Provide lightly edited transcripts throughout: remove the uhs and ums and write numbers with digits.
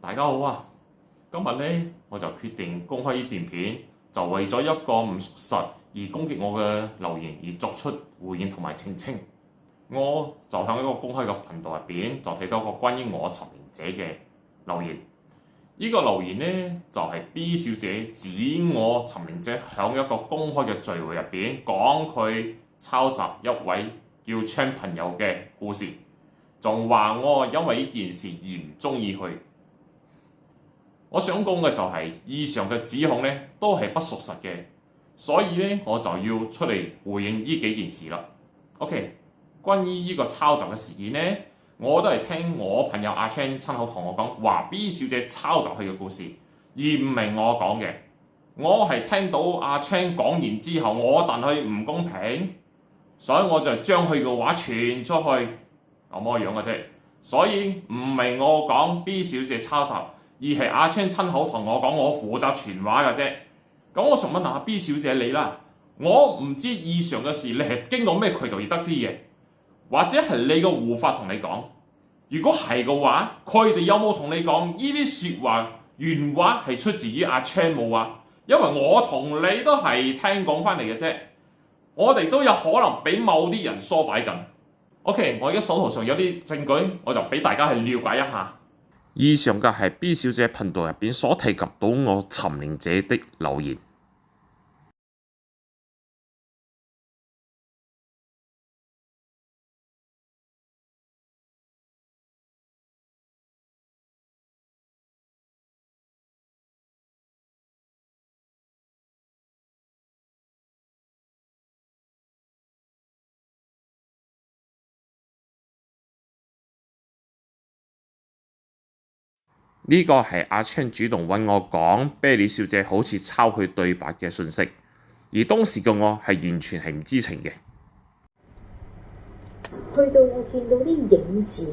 大家好啊！今日呢，我就決定公開呢段片，就為咗一個唔屬實而攻擊我嘅留言而作出回應同埋澄清。我就喺一個公開嘅頻道入邊，就睇到一個關於我尋名者嘅留言。呢個留言呢，就係 B 小姐指我尋名者喺一個公開嘅聚會入邊講佢抄襲一位叫昌朋友嘅故事，仲話我因為呢件事而唔中意佢。我想講嘅就係以上嘅指控呢都係不屬實嘅，所以呢，我就要出嚟回應呢幾件事啦。OK， 關於呢個抄襲嘅事件呢，我都係聽我朋友阿 Chan 親口同我講話 B 小姐抄襲佢嘅故事，而唔係我講嘅。我係聽到阿 Chan 講完之後，我戥佢唔公平，所以我就將佢嘅話傳出去，咁樣嘅啫。所以唔係我講 B 小姐抄襲，而係阿 Chan 親口同我講，我負責傳話嘅啫。咁我想問下 B 小姐你啦，我唔知以上嘅事你係經過咩渠道而得知嘅，或者係你個護法同你講？如果係嘅話，佢哋有冇同你講呢啲説話原話係出自於阿 Chan 冇啊？因為我同你都係聽講翻嚟嘅啫，我哋都有可能俾某啲人唆擺緊。OK， 我而家手頭上有啲證據，我就俾大家去了解一下。以上嘅係 B 小姐頻道入邊所提及到我尋名者的留言。呢個係阿 Chan 主動揾我講啤梨小姐好似抄佢對白嘅訊息，而當時嘅我係完全係唔知情嘅。去到我見到啲影子，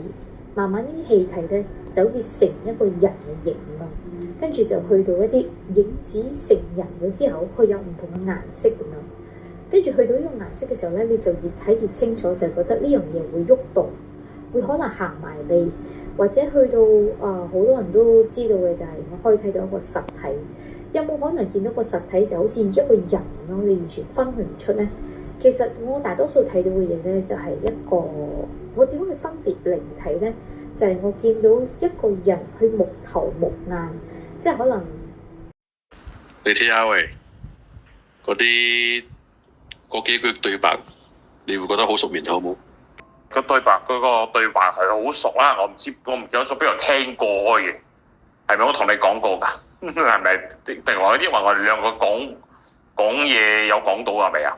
慢慢啲氣體咧就好似成一個人嘅形咯，跟住就去到一啲影子成人咗之後，佢有唔同嘅顏色咁樣，跟住去到呢個顏色嘅時候咧，你就越睇越清楚，就覺得呢樣嘢會喐動，會可能行埋你。或者去到好多人都知道嘅就係我可以睇到一個實體，有冇可能見到個實體就好似一個人咁樣，你完全分佢唔出呢？其實我大多數睇到嘅嘢呢，就係一個，我點樣去分別靈體呢？就係我見到一個人去木頭木眼，即係可能你睇下喂，嗰幾句對白，你會覺得好熟面口冇？個對白嗰個對白係好熟啦，我唔記得咗邊度聽過嘅，係咪我同你講過㗎？係咪定話因為我哋兩個講嘢有講到係咪啊？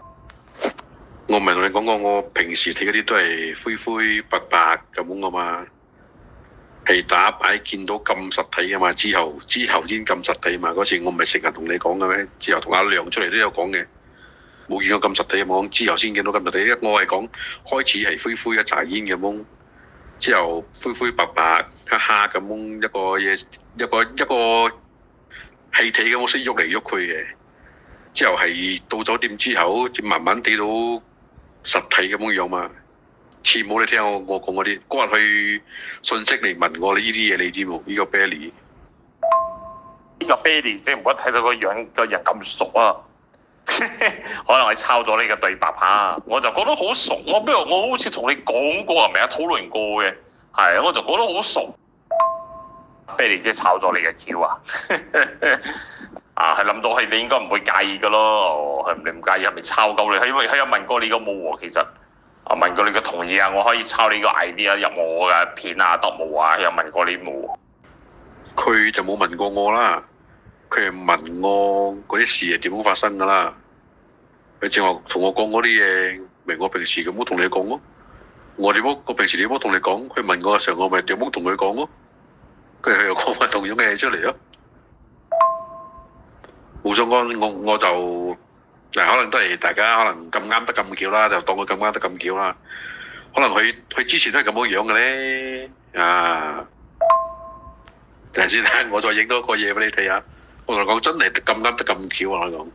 我唔係同你講過，我平時睇嗰啲都係灰灰白白咁㗎嘛，係打擺見到咁實體㗎嘛，之後先咁實體嘛。嗰次我唔係成日同你講嘅咩？之後同阿亮出嚟都有講嘅。冇見過咁實體嘅芒，之後先見到咁實體。因為我係講開始係灰灰一紮煙嘅芒，之後灰灰白白哈哈咁芒，一個嘢一個氣體咁樣識喐嚟喐去嘅。之後係到酒店之後，慢慢睇到實體咁樣嘛。似冇你聽我講嗰啲，嗰日去信息嚟問我你呢啲嘢你知冇？呢個 Billy， 呢個 Billy 即係唔好睇到個樣個人咁熟啊！可能係抄咗呢個對白嚇，我就覺得好熟。我好似同你講過係咪啊？討論過嘅，係我就覺得好熟。Billy 即係抄咗你嘅橋啊！係諗到係你應該唔會介意嘅咯。係你唔介意係咪抄鳩你？係因為佢有問過你個冇喎，其實問過你嘅同意啊，我可以抄你個 idea 入我嘅片啊，得冇啊？有問過你冇？佢就冇問過我啦。佢係問我嗰啲事係點樣發生㗎啦？佢正話同我講嗰啲嘢，咪我平時咁樣同你講咯。我平時點樣同你講？佢問我嘅時候，我咪點樣同佢講咯。佢又講翻同樣嘅嘢出嚟咯。冇相干，我就嗱，可能都係大家可能咁啱得咁巧啦，就當佢咁啱得咁巧啦。可能佢之前都係咁樣樣嘅咧。陣先啦，我再影多個嘢俾你睇下。我同你講，真係咁啱得咁巧啊！我講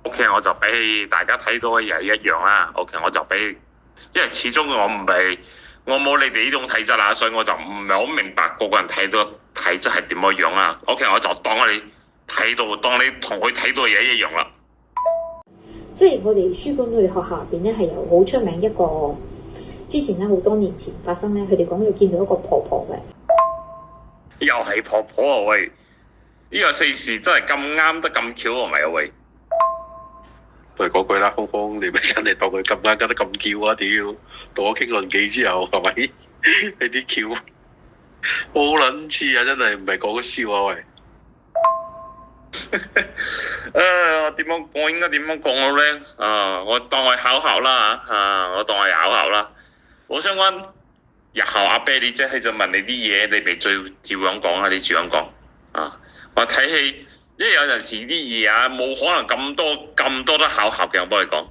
，OK， 我就俾大家睇到嘅嘢一樣啦。OK， 我就俾，因為始終我我冇你哋呢種體質啦，所以我就唔係好明白個個人睇到體質係點樣啊。OK， 我就當你睇到，當你同佢睇到嘅嘢一樣啦。即係我哋書館裏學校入邊咧係有好出名一個，之前咧好多年前發生咧，佢哋講要見到一個婆婆嘅，又係婆婆啊喂！呢個世事真係咁啱得咁巧啊，咪啊喂！都係嗰句啦，芳芳，你咪真係當佢咁啱得咁巧啊！屌，同我傾論幾之後，係咪？你啲橋好撚似啊！真係唔係講笑啊喂！我點樣？我應該點樣講好咧？我當係巧合啦嚇！我當係巧合啦。我想問日後阿啤你姐佢就問你啲嘢，你咪照樣講啊！你照樣講啊！我睇戲，因為有陣時啲嘢啊，冇可能咁多都巧合嘅。我幫你講，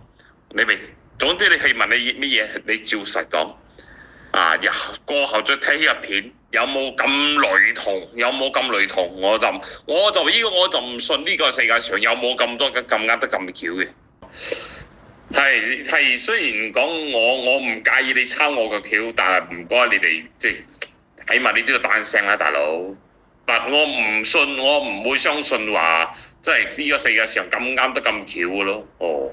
你咪總之你係問你乜嘢，你照實講啊！日後過後再睇戲入片。有冇咁雷同？有冇咁雷同？我就唔信呢個世界上有冇咁多咁啱得咁巧嘅。係，雖然講我唔介意你抄我個橋，但係唔該你哋即係起碼你都要單聲啦，大佬。但我唔信，我唔會相信話，即係呢個世界上咁啱得咁巧嘅咯。哦，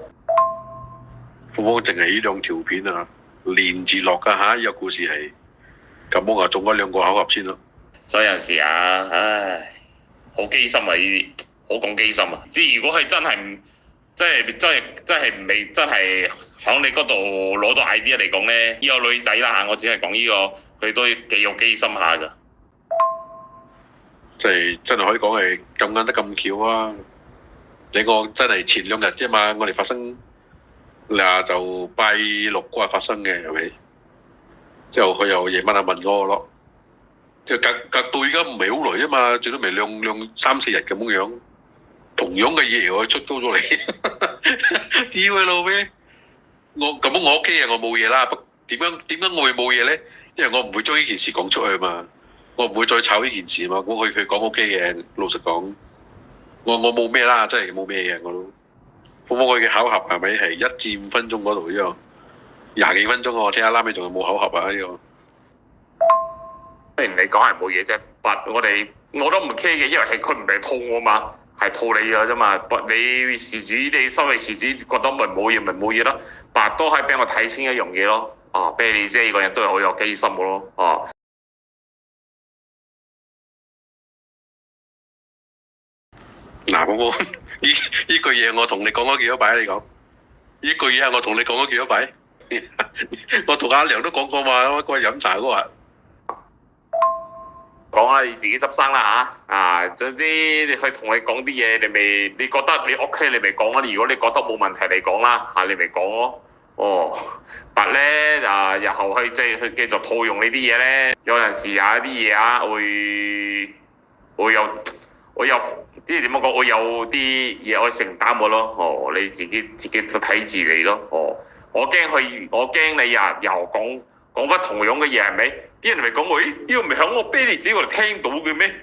我淨係呢兩條片啊，連住落㗎嚇，呢個故事係。咁我就中咗2個巧合先咯。所以有陣時啊，唉，好機心啊！呢啲好講機心啊！即係如果係真係唔，真係未真係響你嗰度攞到 idea 嚟講咧，呢個女仔啦嚇，我只係講呢個，佢都幾有機心下㗎。即係真係可以講係咁啱得咁巧啊！你個真係前2日啫嘛，我哋發生嗱就拜6嗰日發生嘅係咪？之後佢又夜晚問我咯，即係隔到而家唔係好耐啫嘛，最多咪兩3、4日咁樣，同樣嘅嘢我出多咗嚟，屌佢老味！我屋企人我冇嘢啦，點解我會冇嘢咧？因為我唔會將呢件事講出去嘛，我唔會再炒呢件事嘛。我佢講 OK 嘅，老實講，我冇咩啦，真係冇咩嘅我都。芳芳佢嘅巧合係咪係1至5分鐘嗰度呢個？20幾分鐘我聽下拉尾仲有冇巧合啊呢個？雖然你講係冇嘢啫，我都唔 care 嘅，因為係佢唔係套我嘛，係套你嘅啫嘛。你事主你收尾事主覺得咪冇嘢咯，都係俾我睇清一樣嘢咯。啤你姐呢個人都係好有機心嘅咯。嗱，芳芳呢句嘢我同你講咗幾多擺？你講呢句嘢我同你講咗幾多擺？我同阿良都講過嘛，嗰日飲茶嗰日。講啦，你自己執生啦嚇。總之你去同你講啲嘢，你覺得你 OK， 你咪講啦。如果你覺得冇問題，你講啦嚇，你咪講咯。但咧日後去繼續套用呢啲嘢咧，有陣時有一啲嘢啊會有即係點樣講？會有啲嘢我承擔嘅咯。你自己就睇自己咯。我驚你又講翻同樣嘅嘢係咪？啲人咪講我，呢個唔係響我啤你自己嗰度聽到嘅咩？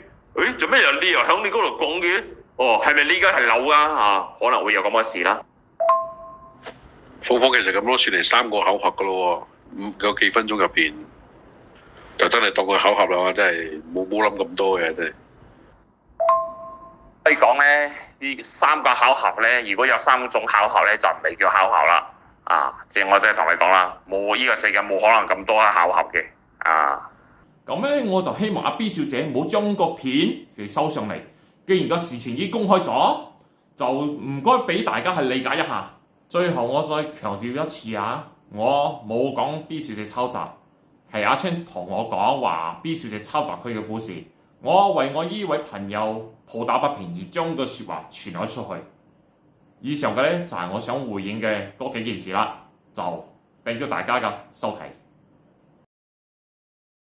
做咩你又響你嗰度講嘅？係咪呢家係漏啊？可能會有咁嘅事啦。芳芳其實咁都算係3個巧合噶咯喎，有幾分鐘入邊就真係當佢巧合啦，真係冇諗咁多嘅真係。可以講咧，呢3個巧合咧，如果有3種巧合咧，就唔係叫巧合啦。即係我真係同你講啦，冇呢個世界冇可能咁多巧合嘅。咁咧，我就希望阿 B 小姐唔好將個片嚟收上嚟。既然個事情已經公開咗，就唔該俾大家去理解一下。最後我再強調一次我冇講 B 小姐抄襲，係阿青同我講話 B 小姐抄襲佢嘅故事。我為我呢位朋友抱打不平而將個説話傳咗出去。以上嘅咧就係我想回應嘅嗰幾件事啦，就俾咗大家嘅收睇。